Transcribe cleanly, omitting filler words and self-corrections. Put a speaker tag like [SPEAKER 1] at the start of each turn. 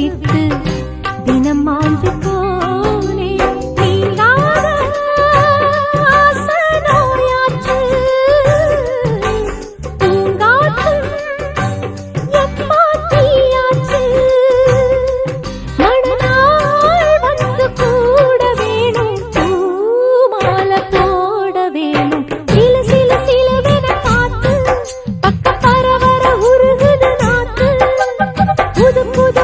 [SPEAKER 1] விட்டு தினம் மாஞ்சு போனே நீங்காத ஆசனோயாச்சு பூங்காற்று எப்பாத்தியாச்சு மணநாள் வந்து கூட வேணும் பூமாலை போட வேணும் சில சில சிலவென காத்து பக்க பரவர உருகுது நாத்து புது புது